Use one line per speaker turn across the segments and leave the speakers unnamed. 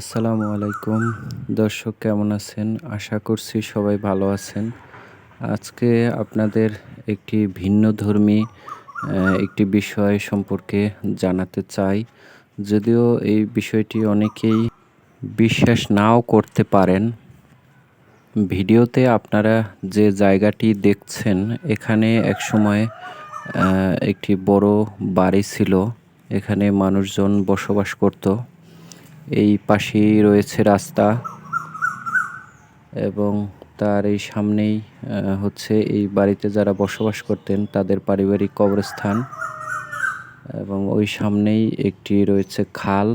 আসসালামু আলাইকুম দর্শক, কেমন আছেন? আশা করছি সবাই ভালো আছেন। আজকে আপনাদের একটি ভিন্নধর্মী একটি বিষয় সম্পর্কে জানাতে চাই। যদিও এই বিষয়টি অনেকেই বিশ্বাস নাও করতে পারেন। ভিডিওতে আপনারা যে জায়গাটি দেখছেন, এখানে একসময় একটি বড় বাড়ি ছিল। এখানে মানুষজন বসবাস করত। এই পাশেই রয়েছে রাস্তা এবং তার এই সামনেই হচ্ছে এই বাড়িতে যারা বসবাস করতেন তাদের পারিবারিক কবরস্থান, এবং ওই সামনেই একটি রয়েছে খাল।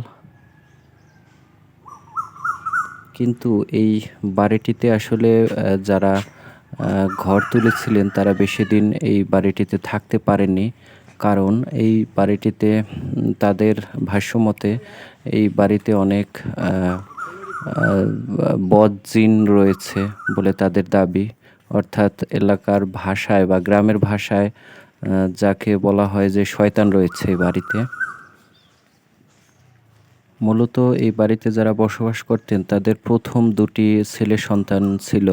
কিন্তু এই বাড়িটিতে আসলে যারা ঘর তুলেছিলেন তারা বেশি দিন এই বাড়িটিতে থাকতে পারেননি। কারণ এই বাড়িটিতে তাদের ভাষ্যমতে এই বাড়িতে অনেক বদজিন রয়েছে বলে তাদের দাবি। অর্থাৎ এলাকার ভাষায় বা গ্রামের ভাষায় যাকে বলা হয় যে শয়তান রয়েছে এই বাড়িতে। মূলত এই বাড়িতে যারা বসবাস করতেন তাদের প্রথম দুটি ছেলে সন্তান ছিল।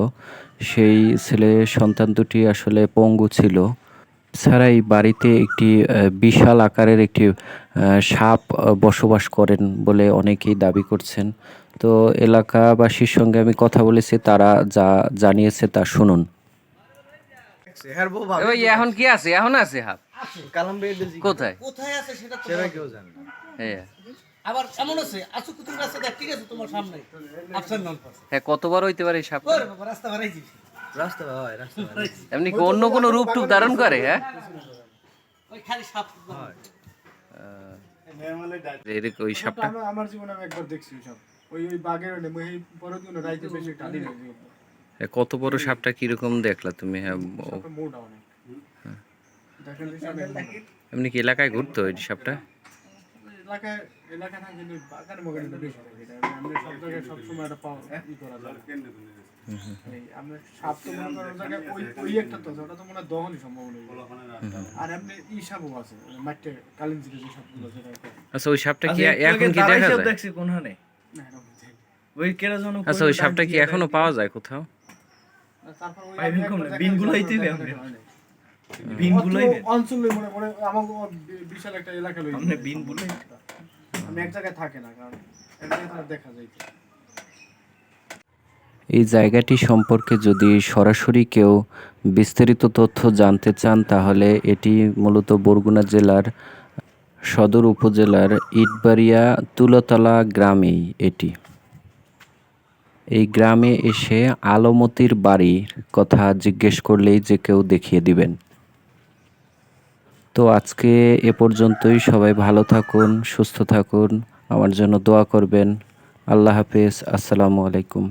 সেই ছেলে সন্তান দুটি আসলে পঙ্গু ছিল। এছাড়া এই বাড়িতে একটি বিশাল আকারের একটি সাপ বসবাস করেন বলে অনেকেই দাবি করছেন। তো এলাকাবাসীর সঙ্গে আমি কথা বলেছি, তারা যা জানিয়েছে তা শুনুন।
ওই এখন কি আছে? এখন আছে হাফ কোথায়
কোথায় আছে সেটা তো
সেটা কেউ জানে না।
হ্যাঁ
আবার এমন আছে আসু কুতুর রাস্তা দেখ, ঠিক আছে তোমার সামনে আপসান নন পাস
হ্যাঁ, কতবার হইতে পারে এই সাপ?
ওরে বাবা, রাস্তা বাড়াইছি
রাস্তা হয়, রাস্তা হয়।
এমনি কি অন্য কোনো রূপ টুপ ধারণ করে? হ্যাঁ,
ওই খালি সাপ
এরকম ওই সাপটা
আমার জীবনে আমি একবার দেখছি সব ওই ওই বাঘের ওই পরের দিন রাইতে বেশি টালি না
হ্যাঁ, কত বড় সাপটা কিরকম দেখলা তুমি? হ্যাঁ,
মোটা অনেক দেখেন যে সব
এমনি কি এলাকায় ঘুরতো ওই সাপটা?
এলাকায় এলাকা না, কিন্তু বাগান মগানে বেশি থাকে এটা আমরা সব জায়গায় সব সময় এটা পাওয়া ই করা যায় এই আমরা সাপ তো মনে করার জায়গায় ওই ওই একটা তো ওটা তো মনে হয় দহনই সম্ভব নয়। আর এমনি ই সাপও আছে মাঠে কালিঞ্জিকে যে সাপগুলো যেটা
আচ্ছা, ওই সাপটা কি এখন কি দেখা যায়?
দেখছি কোনখানে
না এরকম থাকে।
ওই কেরা জন
আচ্ছা, ওই সাপটা কি এখনো পাওয়া যায় কোথাও?
তারপর ওই
পাইবেন
আমি
কম
একবার
না,
দেখার
বিনগুলোই
চেষ্টা
দিবে
করলাম,
আপনি।
দেখা হয় নাই।
বিনগুলোই
অঞ্চলে মনে করে আমাকে বিশাল একটা এলাকা লই
আপনি বিনগুলোই
আমি এক জায়গায় থাকে না, কারণ এক জায়গায় দেখা যায়।
এই জায়গাটি সম্পর্কে যদি সরাসরি কেউ বিস্তারিত তথ্য জানতে চান, তাহলে এটি মূলত বরগুনা জেলার সদর উপজেলার ইটবাড়িয়া তুলাতলা গ্রামেই এটি। এই গ্রামে এসে আলমতির বাড়ির কথা জিজ্ঞেস করলেই যে কেউ দেখিয়ে দিবেন। তো আজকে এ পর্যন্তই। সবাই ভালো থাকুন, সুস্থ থাকুন, আমার জন্য দোয়া করবেন। আল্লাহ হাফেজ, আসসালামু আলাইকুম।